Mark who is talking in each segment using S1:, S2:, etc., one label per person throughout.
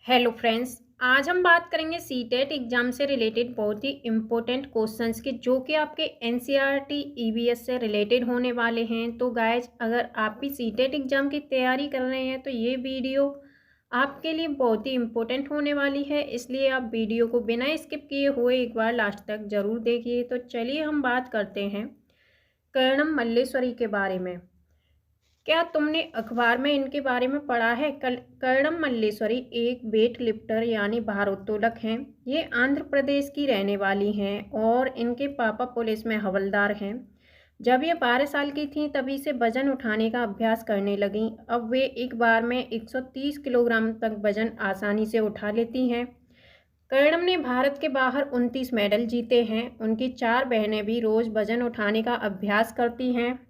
S1: Hello friends. आज हम बात करेंगे सीटेट एग्जाम से रिलेटेड बहुत ही इम्पोर्टेंट क्वेश्चंस की, जो कि आपके एनसीईआरटी ईवीएस से रिलेटेड होने वाले हैं। तो गाइज, अगर आप भी सीटेट एग्जाम की तैयारी कर रहे हैं तो ये वीडियो आपके लिए बहुत ही इम्पोर्टेंट होने वाली है, इसलिए आप वीडियो को बिना स्किप किए हुए एक बार लास्ट तक ज़रूर देखिए। तो चलिए हम बात करते हैं कर्णम मल्लेश्वरी के बारे में। क्या तुमने अखबार में इनके बारे में पढ़ा है? कर्णम मल्लेश्वरी एक वेट लिफ्टर यानी भारोत्तोलक हैं। ये आंध्र प्रदेश की रहने वाली हैं और इनके पापा पुलिस में हवलदार हैं। जब ये 12 साल की थीं तभी से वजन उठाने का अभ्यास करने लगीं। अब वे एक बार में 130 किलोग्राम तक वजन आसानी से उठा लेती हैं। कर्णम ने भारत के बाहर 29 मेडल जीते हैं। उनकी 4 बहनें भी रोज़ वजन उठाने का अभ्यास करती हैं।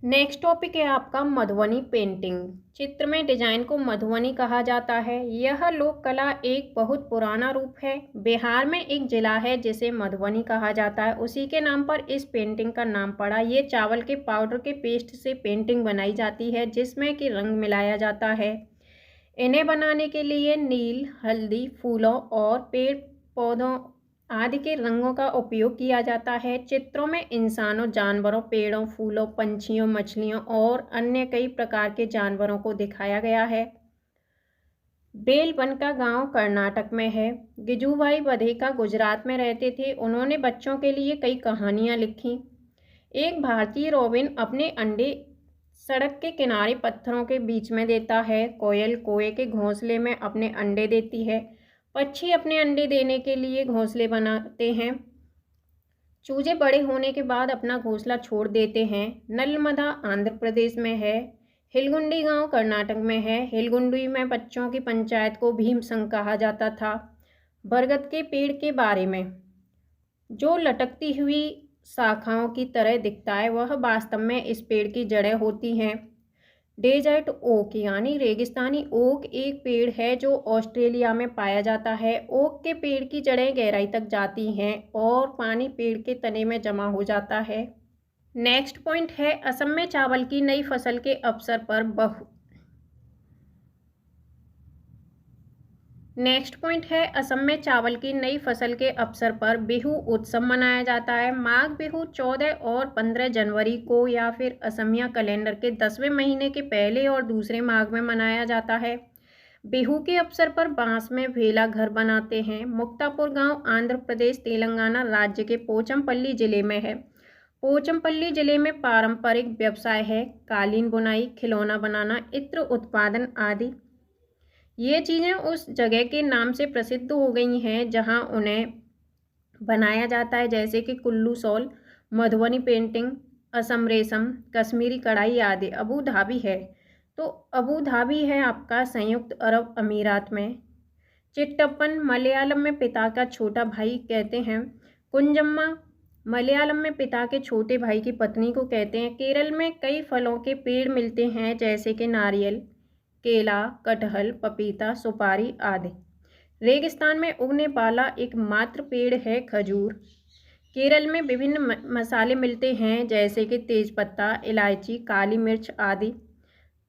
S1: नेक्स्ट टॉपिक है आपका मधुबनी पेंटिंग। चित्र में डिजाइन को मधुबनी कहा जाता है। यह लोक कला एक बहुत पुराना रूप है। बिहार में एक जिला है जिसे मधुबनी कहा जाता है, उसी के नाम पर इस पेंटिंग का नाम पड़ा। ये चावल के पाउडर के पेस्ट से पेंटिंग बनाई जाती है, जिसमें कि रंग मिलाया जाता है। इन्हें बनाने के लिए नील, हल्दी, फूलों और पेड़ पौधों आदि के रंगों का उपयोग किया जाता है। चित्रों में इंसानों, जानवरों, पेड़ों, फूलों, पंछियों, मछलियों और अन्य कई प्रकार के जानवरों को दिखाया गया है। बेलबनका गांव कर्नाटक में है। गिजुभाई बधेका गुजरात में रहते थे। उन्होंने बच्चों के लिए कई कहानियां लिखी। एक भारतीय रॉबिन अपने अंडे सड़क के किनारे पत्थरों के बीच में देता है। कोयल कोए के घोंसले में अपने अंडे देती है। पक्षी अपने अंडे देने के लिए घोंसले बनाते हैं। चूजे बड़े होने के बाद अपना घोंसला छोड़ देते हैं। नलमदा आंध्र प्रदेश में है। हिलगुंडी गांव कर्नाटक में है। हिलगुंडी में बच्चों की पंचायत को भीम संघ कहा जाता था। बरगद के पेड़ के बारे में, जो लटकती हुई शाखाओं की तरह दिखता है, वह वास्तव में इस पेड़ की जड़ें होती हैं। डेजर्ट ओक यानी रेगिस्तानी ओक एक पेड़ है जो ऑस्ट्रेलिया में पाया जाता है। ओक के पेड़ की जड़ें गहराई तक जाती हैं और पानी पेड़ के तने में जमा हो जाता है। नेक्स्ट पॉइंट है असम में चावल की नई फसल के अवसर पर बिहू उत्सव मनाया जाता है। माघ बिहू 14 और 15 जनवरी को या फिर असमिया कैलेंडर के 10वें महीने के पहले और दूसरे माघ में मनाया जाता है। बिहू के अवसर पर बांस में भेला घर बनाते हैं। मुक्तापुर गांव आंध्र प्रदेश तेलंगाना राज्य के पोचमपल्ली जिले में है। पोचमपल्ली जिले में पारंपरिक व्यवसाय है कालीन बुनाई, खिलौना बनाना, इत्र उत्पादन आदि। ये चीज़ें उस जगह के नाम से प्रसिद्ध हो गई हैं जहां उन्हें बनाया जाता है, जैसे कि कुल्लू शॉल, मधुबनी पेंटिंग, असम रेशम, कश्मीरी कढ़ाई आदि। अबू धाबी है, तो अबू धाबी है आपका संयुक्त अरब अमीरात में। चिट्टप्पन मलयालम में पिता का छोटा भाई कहते हैं। कुंजम्मा मलयालम में पिता के छोटे भाई की पत्नी को कहते हैं। केरल में कई फलों के पेड़ मिलते हैं, जैसे कि नारियल, केला, कटहल, पपीता, सुपारी आदि। रेगिस्तान में उगने वाला एकमात्र पेड़ है खजूर। केरल में विभिन्न मसाले मिलते हैं, जैसे कि तेजपत्ता, इलायची, काली मिर्च आदि।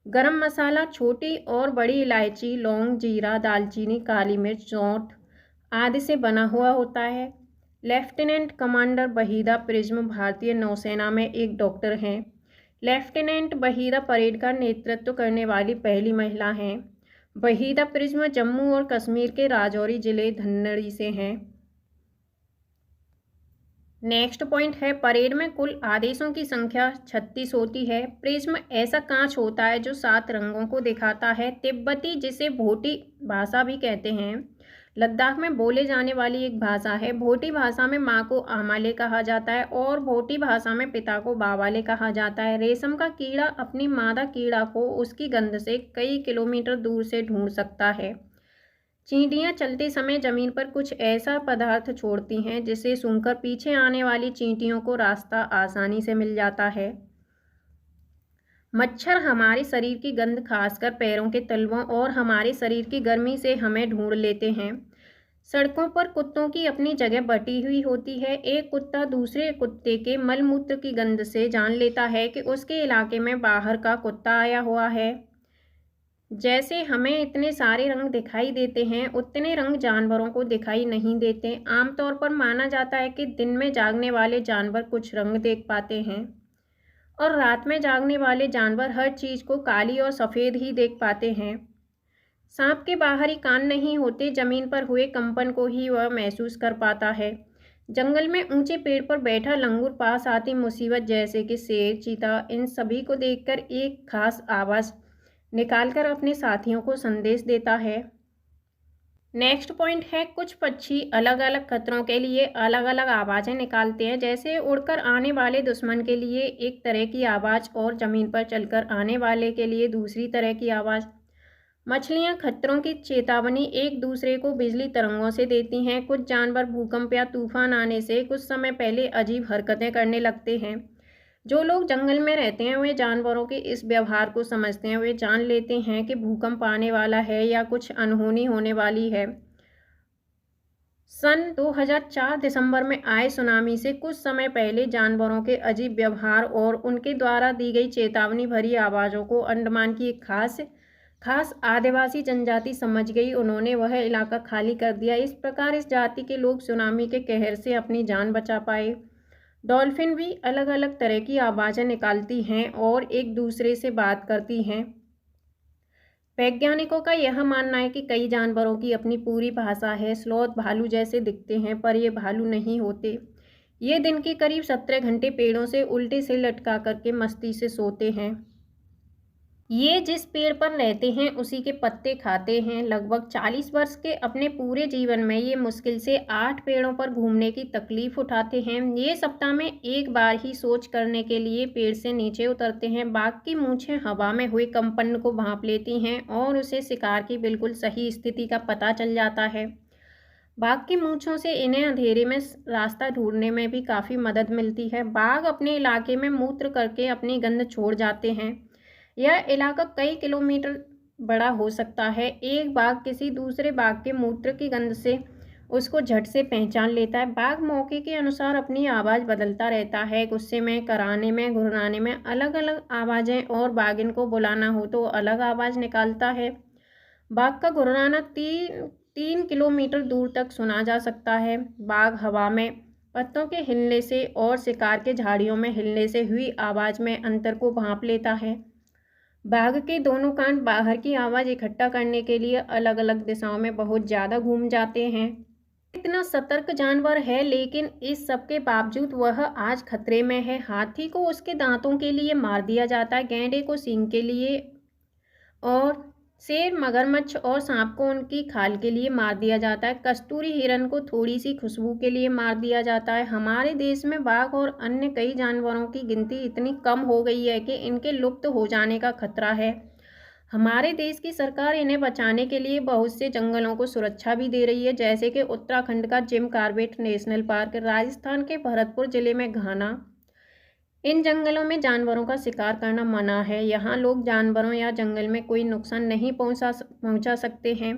S1: गरम मसाला छोटी और बड़ी इलायची, लौंग, जीरा, दालचीनी, काली मिर्च, सौंठ आदि से बना हुआ होता है। लेफ्टिनेंट कमांडर वहीदा प्रिज्म भारतीय नौसेना में एक डॉक्टर हैं। लेफ्टिनेंट वहीदा परेड का नेतृत्व करने वाली पहली महिला हैं। वहीदा प्रिज्म जम्मू और कश्मीर के राजौरी जिले धन्नड़ी से हैं। नेक्स्ट पॉइंट है परेड में कुल आदेशों की संख्या 36 होती है। प्रिज्म ऐसा कांच होता है जो 7 रंगों को दिखाता है। तिब्बती, जिसे भोटी भाषा भी कहते हैं, लद्दाख में बोले जाने वाली एक भाषा है। भोटी भाषा में माँ को आमाले कहा जाता है और भोटी भाषा में पिता को बावाले कहा जाता है। रेशम का कीड़ा अपनी मादा कीड़ा को उसकी गंध से कई किलोमीटर दूर से ढूंढ सकता है। चींटियां चलते समय जमीन पर कुछ ऐसा पदार्थ छोड़ती हैं जिसे सूंघकर पीछे आने वाली चींटियों को रास्ता आसानी से मिल जाता है। मच्छर हमारे शरीर की गंध, खासकर पैरों के तलवों और हमारे शरीर की गर्मी से हमें ढूंढ लेते हैं। सड़कों पर कुत्तों की अपनी जगह बटी हुई होती है। एक कुत्ता दूसरे कुत्ते के मलमूत्र की गंध से जान लेता है कि उसके इलाके में बाहर का कुत्ता आया हुआ है। जैसे हमें इतने सारे रंग दिखाई देते हैं, उतने रंग जानवरों को दिखाई नहीं देते। आमतौर पर माना जाता है कि दिन में जागने वाले जानवर कुछ रंग देख पाते हैं और रात में जागने वाले जानवर हर चीज़ को काली और सफ़ेद ही देख पाते हैं। सांप के बाहरी कान नहीं होते, जमीन पर हुए कंपन को ही वह महसूस कर पाता है। जंगल में ऊंचे पेड़ पर बैठा लंगूर पास आती मुसीबत जैसे कि शेर, चीता, इन सभी को देखकर एक खास आवाज़ निकालकर अपने साथियों को संदेश देता है। नेक्स्ट पॉइंट है, कुछ पक्षी अलग अलग खतरों के लिए अलग अलग आवाज़ें निकालते हैं। जैसे उड़कर आने वाले दुश्मन के लिए एक तरह की आवाज़ और ज़मीन पर चलकर आने वाले के लिए दूसरी तरह की आवाज़। मछलियाँ खतरों की चेतावनी एक दूसरे को बिजली तरंगों से देती हैं। कुछ जानवर भूकंप या तूफान आने से कुछ समय पहले अजीब हरकतें करने लगते हैं। जो लोग जंगल में रहते हैं वे जानवरों के इस व्यवहार को समझते हैं। वे जान लेते हैं कि भूकंप आने वाला है या कुछ अनहोनी होने वाली है। सन 2004 दिसंबर में आए सुनामी से कुछ समय पहले जानवरों के अजीब व्यवहार और उनके द्वारा दी गई चेतावनी भरी आवाज़ों को अंडमान की एक खास आदिवासी जनजाति समझ गई। उन्होंने वह इलाका खाली कर दिया। इस प्रकार इस जाति के लोग सुनामी के कहर से अपनी जान बचा पाए। डॉल्फिन भी अलग अलग तरह की आवाज़ें निकालती हैं और एक दूसरे से बात करती हैं। वैज्ञानिकों का यह मानना है कि कई जानवरों की अपनी पूरी भाषा है। स्लॉथ भालू जैसे दिखते हैं पर ये भालू नहीं होते। ये दिन के करीब 17 घंटे पेड़ों से उल्टे से लटका करके मस्ती से सोते हैं। ये जिस पेड़ पर रहते हैं उसी के पत्ते खाते हैं। लगभग 40 वर्ष के अपने पूरे जीवन में ये मुश्किल से 8 पेड़ों पर घूमने की तकलीफ उठाते हैं। ये सप्ताह में एक बार ही सोच करने के लिए पेड़ से नीचे उतरते हैं। बाघ की मूंछें हवा में हुए कंपन को भांप लेती हैं और उसे शिकार की बिल्कुल सही स्थिति का पता चल जाता है। बाघ की मूंछों से इन्हें अंधेरे में रास्ता ढूंढने में भी काफ़ी मदद मिलती है। बाघ अपने इलाके में मूत्र करके अपनी गंध छोड़ जाते हैं। यह इलाका कई किलोमीटर बड़ा हो सकता है। एक बाघ किसी दूसरे बाघ के मूत्र की गंध से उसको झट से पहचान लेता है। बाघ मौके के अनुसार अपनी आवाज़ बदलता रहता है। गुस्से में, कराने में, घुर्राने में अलग अलग आवाज़ें और बाघिन को बुलाना हो तो अलग आवाज़ निकालता है। बाघ का घुर्राना 3 किलोमीटर दूर तक सुना जा सकता है। बाघ हवा में पत्तों के हिलने से और शिकार के झाड़ियों में हिलने से हुई आवाज़ में अंतर को भांप लेता है। बाघ के दोनों कान बाहर की आवाज़ इकट्ठा करने के लिए अलग अलग दिशाओं में बहुत ज़्यादा घूम जाते हैं। इतना सतर्क जानवर है लेकिन इस सब के बावजूद वह आज खतरे में है। हाथी को उसके दांतों के लिए मार दिया जाता है, गैंडे को सींग के लिए और शेर, मगरमच्छ और सांप को उनकी खाल के लिए मार दिया जाता है। कस्तूरी हिरन को थोड़ी सी खुशबू के लिए मार दिया जाता है। हमारे देश में बाघ और अन्य कई जानवरों की गिनती इतनी कम हो गई है कि इनके लुप्त हो जाने का खतरा है। हमारे देश की सरकार इन्हें बचाने के लिए बहुत से जंगलों को सुरक्षा भी दे रही है, जैसे कि उत्तराखंड का Jim Corbett national park, Rajasthan के भरतपुर जिले में घाना। इन जंगलों में जानवरों का शिकार करना मना है। यहाँ लोग जानवरों या जंगल में कोई नुकसान नहीं पहुँचा सकते हैं।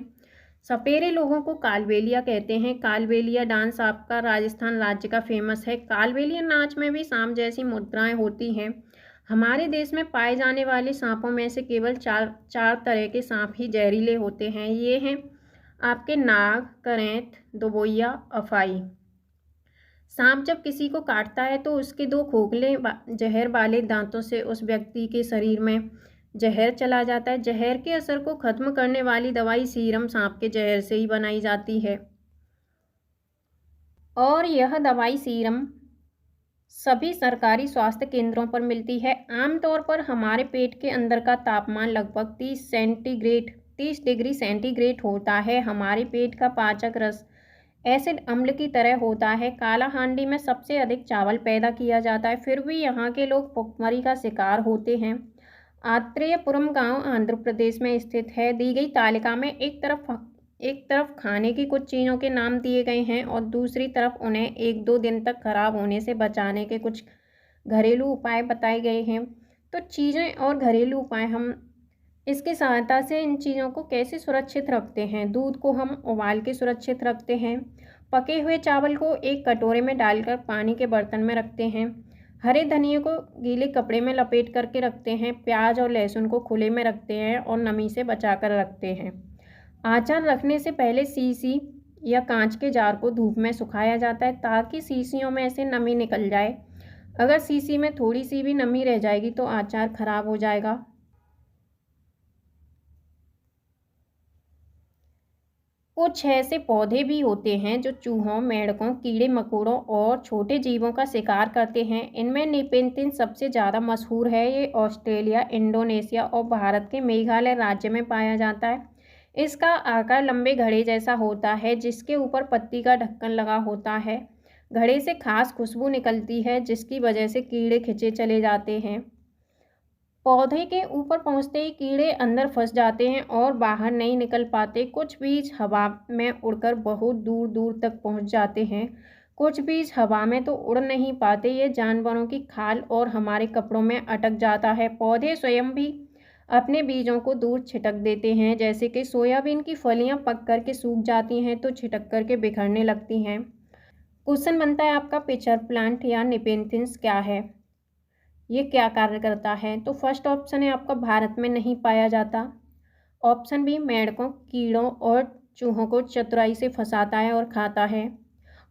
S1: सपेरे लोगों को कालबेलिया कहते हैं। कालबेलिया डांस आपका राजस्थान राज्य का फेमस है। कालबेलिया नाच में भी सांप जैसी मुद्राएं होती हैं। हमारे देश में पाए जाने वाले सांपों में से केवल चार तरह के सांप ही जहरीले होते हैं। ये हैं आपके नाग, करेंत, दोबोइया, अफाई। सांप जब किसी को काटता है तो उसके 2 खोखले जहर वाले दांतों से उस व्यक्ति के शरीर में जहर चला जाता है। जहर के असर को खत्म करने वाली दवाई सीरम सांप के जहर से ही बनाई जाती है और यह दवाई सीरम सभी सरकारी स्वास्थ्य केंद्रों पर मिलती है। आमतौर पर हमारे पेट के अंदर का तापमान लगभग 30 डिग्री सेंटीग्रेड होता है। हमारे पेट का पाचक रस एसिड अम्ल की तरह होता है। काला हांडी में सबसे अधिक चावल पैदा किया जाता है, फिर भी यहाँ के लोग भुखमरी का शिकार होते हैं। आत्रेयपुरम गांव आंध्र प्रदेश में स्थित है। दी गई तालिका में एक तरफ खाने की कुछ चीज़ों के नाम दिए गए हैं और दूसरी तरफ उन्हें 1-2 दिन तक खराब होने से बचाने के कुछ घरेलू उपाय बताए गए हैं। तो चीज़ें और घरेलू उपाय, हम इसकी सहायता से इन चीज़ों को कैसे सुरक्षित रखते हैं। दूध को हम उबाल के सुरक्षित रखते हैं। पके हुए चावल को एक कटोरे में डालकर पानी के बर्तन में रखते हैं। हरे धनिये को गीले कपड़े में लपेट करके रखते हैं। प्याज और लहसुन को खुले में रखते हैं और नमी से बचा कर रखते हैं। अचार रखने से पहले शीशी या कांच के जार को धूप में सुखाया जाता है ताकि शीशियों में से नमी निकल जाए। अगर शीशी में थोड़ी सी भी नमी रह जाएगी तो अचार खराब हो जाएगा। कुछ ऐसे पौधे भी होते हैं जो चूहों, मेंढकों, कीड़े मकोड़ों और छोटे जीवों का शिकार करते हैं। इनमें नेपेंथिस सबसे ज़्यादा मशहूर है। ये ऑस्ट्रेलिया, इंडोनेशिया और भारत के मेघालय राज्य में पाया जाता है। इसका आकार लंबे घड़े जैसा होता है जिसके ऊपर पत्ती का ढक्कन लगा होता है। घड़े से खास खुशबू निकलती है जिसकी वजह से कीड़े खींचे चले जाते हैं। पौधे के ऊपर पहुंचते ही कीड़े अंदर फंस जाते हैं और बाहर नहीं निकल पाते। कुछ बीज हवा में उड़कर बहुत दूर दूर तक पहुंच जाते हैं। कुछ बीज हवा में तो उड़ नहीं पाते, ये जानवरों की खाल और हमारे कपड़ों में अटक जाता है। पौधे स्वयं भी अपने बीजों को दूर छिटक देते हैं, जैसे कि सोयाबीन की फलियां पक करके सूख जाती हैं तो छिटक करके बिखरने लगती हैं। क्वेश्चन बनता है आपका, पिचर प्लांट या नेपेंथिस क्या है, ये क्या कार्य करता है? तो फर्स्ट ऑप्शन है आपका, भारत में नहीं पाया जाता। ऑप्शन बी, मेंढकों, कीड़ों और चूहों को चतुराई से फंसाता है और खाता है।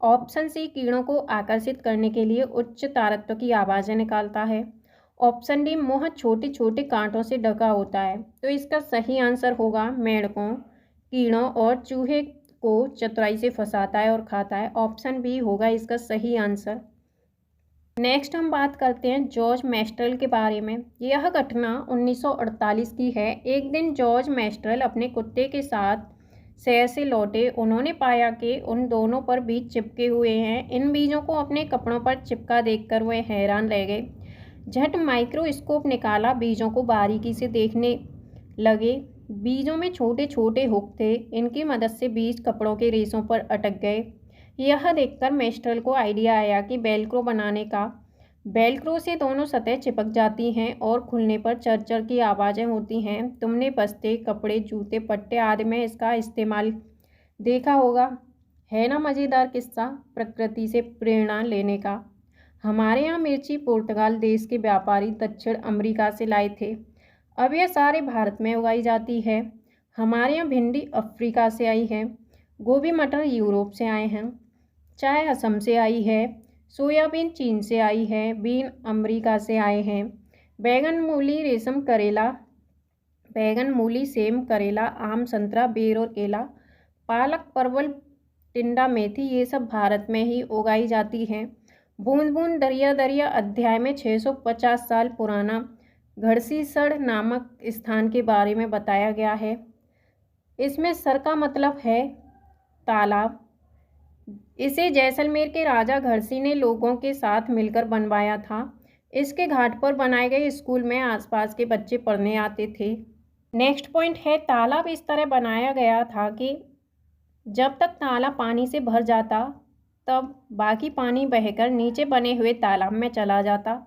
S1: ऑप्शन सी, कीड़ों को आकर्षित करने के लिए उच्च तारत्व की आवाज़ें निकालता है। ऑप्शन डी, मुंह छोटे छोटे कांटों से ढका होता है। तो इसका सही आंसर होगा मेंढकों, कीड़ों और चूहे को चतुराई से फंसाता है और खाता है। ऑप्शन बी होगा इसका सही आंसर। नेक्स्ट हम बात करते हैं जॉर्ज मैस्ट्रेल के बारे में। यह घटना 1948 की है। एक दिन जॉर्ज मैस्ट्रेल अपने कुत्ते के साथ शहर से लौटे। उन्होंने पाया कि उन दोनों पर बीज चिपके हुए हैं। इन बीजों को अपने कपड़ों पर चिपका देखकर वे हैरान रह गए। झट माइक्रोस्कोप निकाला, बीजों को बारीकी से देखने लगे। बीजों में छोटे छोटे हुक थे। इनकी मदद से बीज कपड़ों के रेशों पर अटक गए। यह देखकर मैस्ट्रेल को आइडिया आया कि वेलक्रो बनाने का। वेलक्रो से दोनों सतह चिपक जाती हैं और खुलने पर चरचर की आवाज़ें होती हैं। तुमने बस्ते, कपड़े, जूते, पट्टे आदि में इसका इस्तेमाल देखा होगा। है ना मज़ेदार किस्सा प्रकृति से प्रेरणा लेने का। हमारे यहाँ मिर्ची पुर्तगाल देश के व्यापारी दक्षिण अमेरिका से लाए थे। अब यह सारे भारत में उगाई जाती है। हमारे यहाँ भिंडी अफ्रीका से आई है। गोभी मटर यूरोप से आए हैं। चाय असम से आई है। सोयाबीन चीन से आई है। बीन अमेरिका से आए हैं। बैगन मूली रेशम करेला, बैगन मूली सेम करेला, आम संतरा बेर और केला, पालक परवल टिंडा मेथी ये सब भारत में ही उगाई जाती हैं। बूंद बूंद दरिया दरिया अध्याय में 650 साल पुराना घड़सीसड़ नामक स्थान के बारे में बताया गया है। इसमें सर का मतलब है तालाब। इसे जैसलमेर के राजा घड़सी ने लोगों के साथ मिलकर बनवाया था। इसके घाट पर बनाए गए स्कूल में आसपास के बच्चे पढ़ने आते थे। नेक्स्ट पॉइंट है, तालाब इस तरह बनाया गया था कि जब तक तालाब पानी से भर जाता तब बाकी पानी बहकर नीचे बने हुए तालाब में चला जाता।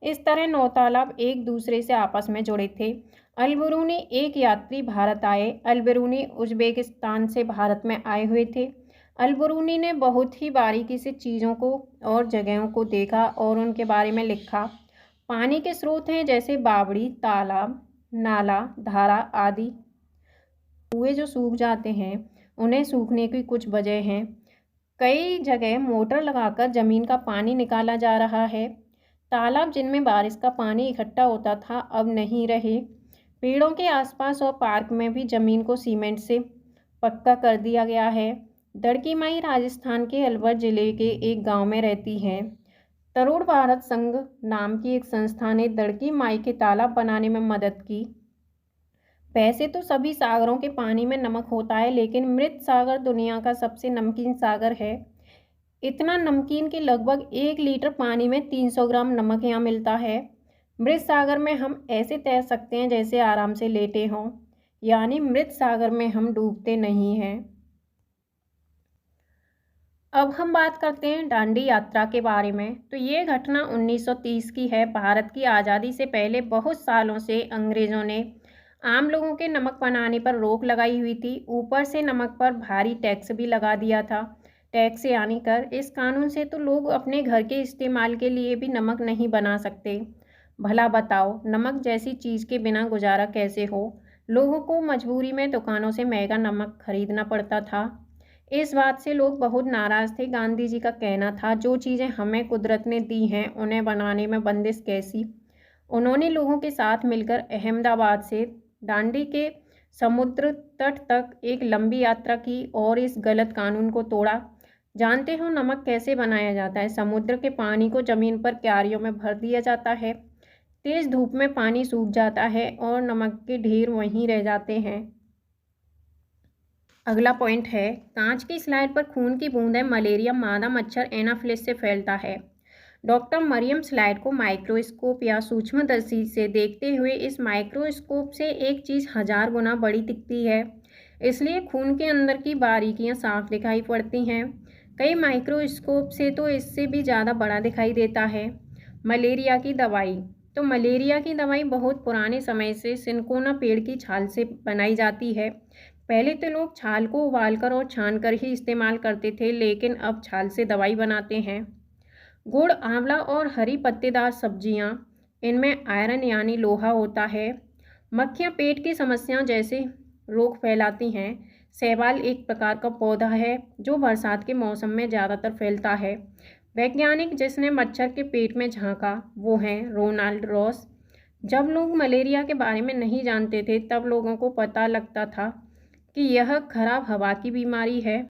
S1: इस तरह 9 तालाब एक दूसरे से आपस में जुड़े थे। अलबरूनी एक यात्री भारत आए। अलबरूनी उज़्बेकिस्तान से भारत में आए हुए थे। अलबरूनी ने बहुत ही बारीकी से चीज़ों को और जगहों को देखा और उनके बारे में लिखा। पानी के स्रोत हैं जैसे बावड़ी, तालाब, नाला, धारा आदि। कुएं जो सूख जाते हैं उन्हें सूखने की कुछ वजह हैं। कई जगह मोटर लगाकर ज़मीन का पानी निकाला जा रहा है। तालाब जिनमें बारिश का पानी इकट्ठा होता था अब नहीं रहे। पेड़ों के आसपास और पार्क में भी ज़मीन को सीमेंट से पक्का कर दिया गया है। दड़की माई राजस्थान के अलवर जिले के एक गांव में रहती हैं। तरुण भारत संघ नाम की एक संस्था ने दड़की माई के तालाब बनाने में मदद की। वैसे तो सभी सागरों के पानी में नमक होता है, लेकिन मृत सागर दुनिया का सबसे नमकीन सागर है। इतना नमकीन कि लगभग 1 लीटर पानी में 300 ग्राम नमक यहाँ मिलता है। मृत सागर में हम ऐसे तैर सकते हैं जैसे आराम से लेटे हों, यानी मृत सागर में हम डूबते नहीं हैं। अब हम बात करते हैं दांडी यात्रा के बारे में। तो ये घटना 1930 की है। भारत की आज़ादी से पहले बहुत सालों से अंग्रेज़ों ने आम लोगों के नमक बनाने पर रोक लगाई हुई थी। ऊपर से नमक पर भारी टैक्स भी लगा दिया था। टैक्स यानी कर। इस कानून से तो लोग अपने घर के इस्तेमाल के लिए भी नमक नहीं बना सकते। भला बताओ, नमक जैसी चीज़ के बिना गुजारा कैसे हो? लोगों को मजबूरी में दुकानों से महंगा नमक खरीदना पड़ता था। इस बात से लोग बहुत नाराज़ थे। गांधी जी का कहना था, जो चीज़ें हमें कुदरत ने दी हैं उन्हें बनाने में बंदिश कैसी। उन्होंने लोगों के साथ मिलकर अहमदाबाद से दांडी के समुद्र तट तक एक लंबी यात्रा की और इस गलत कानून को तोड़ा। जानते हो नमक कैसे बनाया जाता है? समुद्र के पानी को ज़मीन पर क्यारियों में भर दिया जाता है। तेज़ धूप में पानी सूख जाता है और नमक के ढेर वहीं रह जाते हैं। अगला पॉइंट है, कांच की स्लाइड पर खून की बूंदें मलेरिया मादा मच्छर एनाफिलिस से फैलता है। डॉक्टर मरियम स्लाइड को माइक्रोस्कोप या सूक्ष्मदर्शी से देखते हुए इस माइक्रोस्कोप से एक चीज़ 1000 गुना बड़ी दिखती है, इसलिए खून के अंदर की बारीकियां साफ दिखाई पड़ती हैं। कई माइक्रोस्कोप से तो इससे भी ज़्यादा बड़ा दिखाई देता है। मलेरिया की दवाई। तो मलेरिया की दवाई बहुत पुराने समय से सिनकोना पेड़ की छाल से बनाई जाती है। पहले तो लोग छाल को उबालकर और छानकर ही इस्तेमाल करते थे, लेकिन अब छाल से दवाई बनाते हैं। गुड़, आंवला और हरी पत्तेदार सब्जियां, इनमें आयरन यानी लोहा होता है। मक्खियां पेट की समस्याओं जैसे रोग फैलाती हैं। शैवाल एक प्रकार का पौधा है जो बरसात के मौसम में ज़्यादातर फैलता है। वैज्ञानिक जिसने मच्छर के पेट में झांका वो हैं रोनाल्ड रॉस। जब लोग मलेरिया के बारे में नहीं जानते थे तब लोगों को पता लगता था कि यह खराब हवा की बीमारी है।